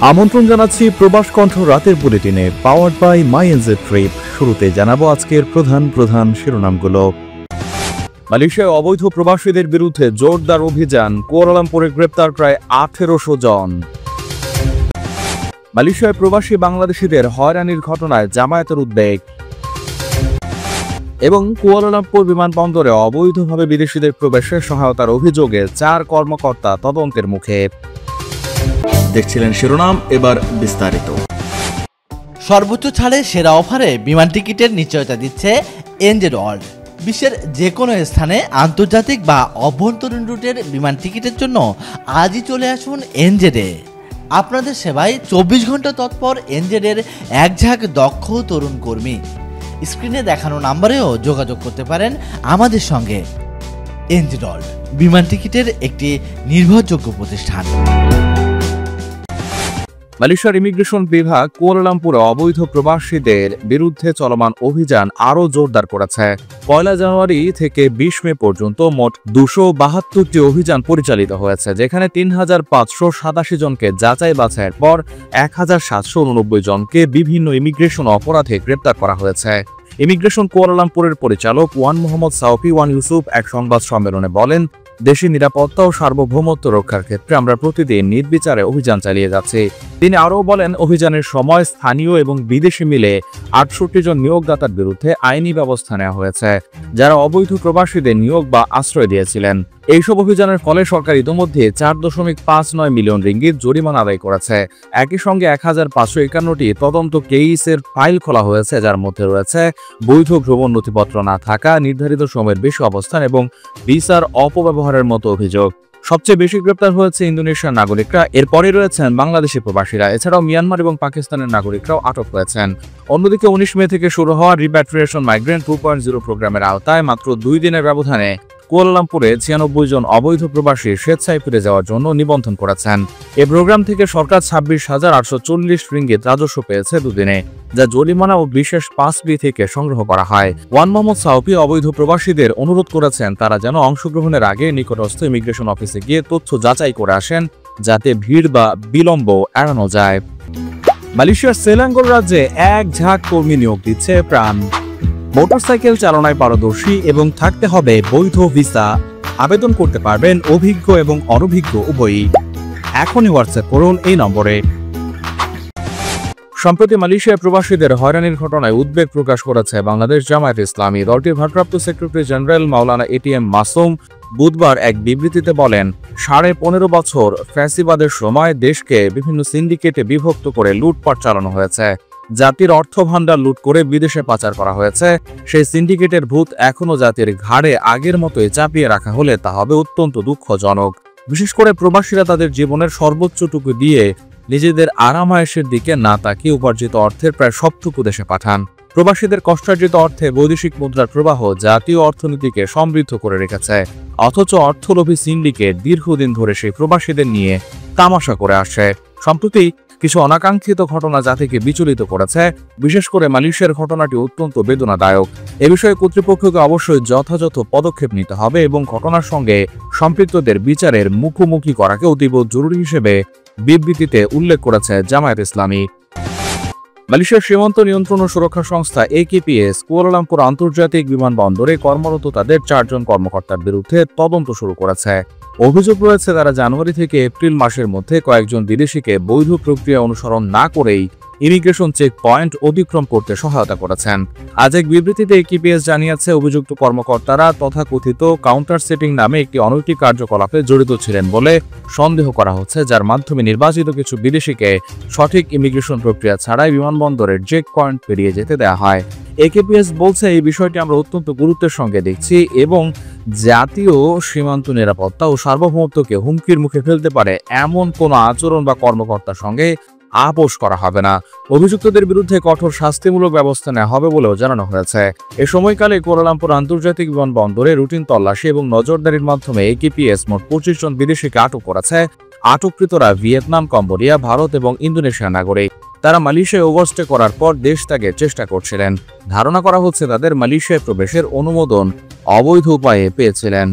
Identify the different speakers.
Speaker 1: আমন্ত্রণ জানাচ্ছি প্রবাস কণ্ঠ রাতের বুলেটিনে পাওয়ার্ড বাই মাইএনজে ট্রিপ। শুরুতে জানাবো আজকের প্রধান শিরোনামগুলো। মালয়েশিয়ায় অবৈধ প্রবাসীদের বিরুদ্ধে জোরদার অভিযান, কুয়ালালামপুরে গ্রেপ্তার প্রায় 1800 জন। মালয়েশিয়ায় প্রবাসী বাংলাদেশিদের হয়রানির ঘটনায় জামায়াতের উদ্বেগ। এবং কুয়ালালামপুর বিমানবন্দরে অবৈধভাবে বিদেশিদের প্রবেশের সহায়তার অভিযোগে 4 কর্মকর্তা তদন্তের মুখে। দেখছিলেন শিরোনাম, এবার বিস্তারিত।
Speaker 2: সর্বোচ্চ ছাড়ে সেরা অফারে বিমান টিকিটের নিশ্চয়তা দিচ্ছে এনজেড ওয়ার্ল্ড। বিশ্বের যে কোনো স্থানে আন্তর্জাতিক বা অভ্যন্তরীণ রুটের বিমান টিকিটের জন্য আজই চলে আসুন এনজেডে। আপনাদের সেবায় 24 ঘন্টা তৎপর এনজেডের একঝাঁক দক্ষ তরুণ কর্মী। স্ক্রিনে দেখানো নাম্বারেও যোগাযোগ করতে পারেন আমাদের সঙ্গে। এনজেড ওয়ার্ল্ড, বিমান টিকিটের একটি নির্ভরযোগ্য প্রতিষ্ঠান।
Speaker 1: মালয়েশিয়ার ইমিগ্রেশন বিভাগ কুয়ালালামপুরে অবৈধ প্রবাসীদের বিরুদ্ধে চলমান অভিযান আরও জোরদার করেছে। 1 জানুয়ারি থেকে 20 মে পর্যন্ত মোট 272টি অভিযান পরিচালিত হয়েছে, যেখানে 3587 জনকে যাচাই বাছাইয়ের পর 1789 জনকে বিভিন্ন ইমিগ্রেশন অপরাধে গ্রেপ্তার করা হয়েছে। ইমিগ্রেশন কুয়ালালামপুরের পরিচালক ওয়ান মোহাম্মদ সাউফি ওয়ান ইউসুফ এক সংবাদ সম্মেলনে বলেন, দেশের নিরাপত্তা ও সার্বভৌমত্ব রক্ষার ক্ষেত্রে আমরা প্রতিদিন নির্বিচারে অভিযান চালিয়ে যাচ্ছি। তিনি আরও বলেন, অভিযানের সময় স্থানীয় এবং বিদেশি মিলে 68 জন নিয়োগদাতার বিরুদ্ধে আইনি ব্যবস্থা নেওয়া হয়েছে, যারা অবৈধ প্রবাসীদের নিয়োগ বা আশ্রয় দিয়েছিলেন। এইসব অভিযানের ফলে সরকার ইতিমধ্যে 4.59 মিলিয়ন রিঙ্গিত জরিমানা আদায় করেছে। একই সঙ্গে 1551টি তদন্ত কেসের ফাইল খোলা হয়েছে, যার মধ্যে রয়েছে বৈধ ভ্রমণ নথিপত্র না থাকা, নির্ধারিত সময়ের বেশি অবস্থান এবং ভিসার অপব্যবহারের মতো অভিযোগ। সবচেয়ে বেশি গ্রেপ্তার হয়েছে ইন্দোনেশিয়ার নাগরিকরা, এরপরে রয়েছেন বাংলাদেশি প্রবাসীরা। এছাড়াও মিয়ানমার এবং পাকিস্তানের নাগরিকরাও আটক হয়েছেন। অন্যদিকে 19 মে থেকে শুরু হওয়া রিপ্যাট্রিয়েশন মাইগ্রেন্ট 2.0 প্রোগ্রামের আওতায় মাত্র 2 দিনের ব্যবধানে কুয়ালালামপুরে 96 জন অবৈধ প্রবাসী স্বেচ্ছায় ফিরে যাওয়ার জন্য নিবন্ধন করেছেন। এই প্রোগ্রাম থেকে সরকার 26,840 রিঙ্গিত রাজস্ব পেয়েছে দুদিনে, যা জরিমানা ও বিশেষ পাস বি থেকে সংগ্রহ করা হয়। ওয়ান মোহাম্মদ সাউফি অবৈধ প্রবাসীদের অনুরোধ করেছেন তারা যেন অংশগ্রহণের আগে নিকটস্থ ইমিগ্রেশন অফিসে গিয়ে তথ্য যাচাই করে আসেন, যাতে ভিড় বা বিলম্ব এড়ানো যায়। মালয়েশিয়ার সেলাঙ্গোর রাজ্যে এক ঝাঁক কর্মী নিয়োগ দিচ্ছে প্রাণ। মোটরসাইকেল চালনায় পারদর্শী এবং থাকতে হবে বৈধ ভিসা। আবেদন করতে পারবেন অভিজ্ঞ এবং অনভিজ্ঞ উভয়ই। এখনই হোয়াটসঅ্যাপ করুন এই নম্বরে। সম্প্রতি মালয়েশিয়ায় প্রবাসীদের হয়রানির ঘটনায় উদ্বেগ প্রকাশ করেছে বাংলাদেশ জামায়াতে ইসলামী। দলটির ভারপ্রাপ্ত সেক্রেটারি জেনারেল মাওলানা এটিএম মাসুম বুধবার এক বিবৃতিতে বলেন, 15.5 বছর ফ্যাসিবাদের সময় দেশকে বিভিন্ন সিন্ডিকেটে বিভক্ত করে লুটপাট চালানো হয়েছে। জাতির অর্থ ভাণ্ডার লুট করে বিদেশে পাচার করা হয়েছে। সেই সিন্ডিকেটের ভূত এখনো জাতির ঘাড়ে আগের মতোই চাপিয়ে রাখা হলে তা হবে অত্যন্ত দুঃখজনক। বিশেষ করে প্রবাসীরা তাদের জীবনের সর্বোচ্চটুকু দিয়ে নিজেদের আরামায়েশের দিকে না তাকিয়ে উপার্জিত অর্থের প্রায় সবটুকু দেশে পাঠান। প্রবাসীদের কষ্টার্জিত অর্থে বৈদেশিক মুদ্রার প্রবাহ জাতীয় অর্থনীতিকে সমৃদ্ধ করে রেখেছে, অথচ অর্থলোভী সিন্ডিকেট দীর্ঘদিন ধরে সেই প্রবাসীদের নিয়ে তামাশা করে আসছে। সম্প্রতি কিছু অনাকাঙ্ক্ষিত ঘটনা জাতিকে বিচলিত করেছে। বিশেষ করে মালয়েশিয়ার ঘটনাটি অত্যন্ত বেদনাদায়ক। এ বিষয়ে কর্তৃপক্ষকে অবশ্যই যথাযথ পদক্ষেপ নিতে হবে এবং ঘটনার সঙ্গে সম্পৃক্তদের বিচারের মুখোমুখি করাকে অতীব জরুরি হিসেবে বিবৃতিতে উল্লেখ করেছে জামায়াত ইসলামী। মালয়েশিয়ার সীমান্ত নিয়ন্ত্রণ ও সুরক্ষা সংস্থা AKPS কুয়ালালামপুর আন্তর্জাতিক বিমানবন্দরে কর্মরত তাদের 4 জন কর্মকর্তার বিরুদ্ধে তদন্ত শুরু করেছে। অভিযোগ রয়েছে তারা জানুয়ারি থেকে এপ্রিল মাসের মধ্যে কয়েকজন বিদেশিকে বৈধ প্রক্রিয়া অনুসরণ না করেই ইমিগ্রেশন চেক পয়েন্ট অতিক্রম করতে সহায়তা করেছেন। আজ এক বিবৃতিতে AKPS জানিয়েছে, অভিযুক্ত কর্মকর্তারা তথাকথিত কাউন্টার সেটিং নামে একটি অনৈতিক কার্যকলাপে জড়িত ছিলেন বলে সন্দেহ করা হচ্ছে, যার মাধ্যমে নির্বাচিত কিছু বিদেশিকে সঠিক ইমিগ্রেশন প্রক্রিয়া ছাড়াই বিমানবন্দরের চেক পয়েন্ট পেরিয়ে যেতে দেওয়া হয়। AKPS বলছে, এই বিষয়টি আমরা অত্যন্ত গুরুত্বের সঙ্গে দেখছি এবং জাতীয় সীমান্ত নিরাপত্তা ও সার্বভৌমত্বকে হুমকির মুখে ফেলতে পারে এমন কোনো আচরণ বা কর্মকর্তার সঙ্গে আপোষ করা হবে না। অভিযুক্তদের বিরুদ্ধে কঠোর শাস্তিমূলক ব্যবস্থা নেওয়া হবে বলেও জানানো হয়েছে। এ সময়কালে কুয়ালালামপুর আন্তর্জাতিক বিমানবন্দরে রুটিন তল্লাশি এবং নজরদারির মাধ্যমে AKPS মোট 25 জন বিদেশিকে আটক করেছে। আটককৃতরা ভিয়েতনাম, কম্বোডিয়া, ভারত এবং ইন্দোনেশিয়ার নাগরিক। তারা মালয়েশিয়ায় ওভারস্টে করার পর দেশ ত্যাগের চেষ্টা করছিলেন। ধারণা করা হচ্ছে তাদের মালয়েশিয়ায় প্রবেশের অনুমোদন অবৈধ উপায়ে পেয়েছিলেন।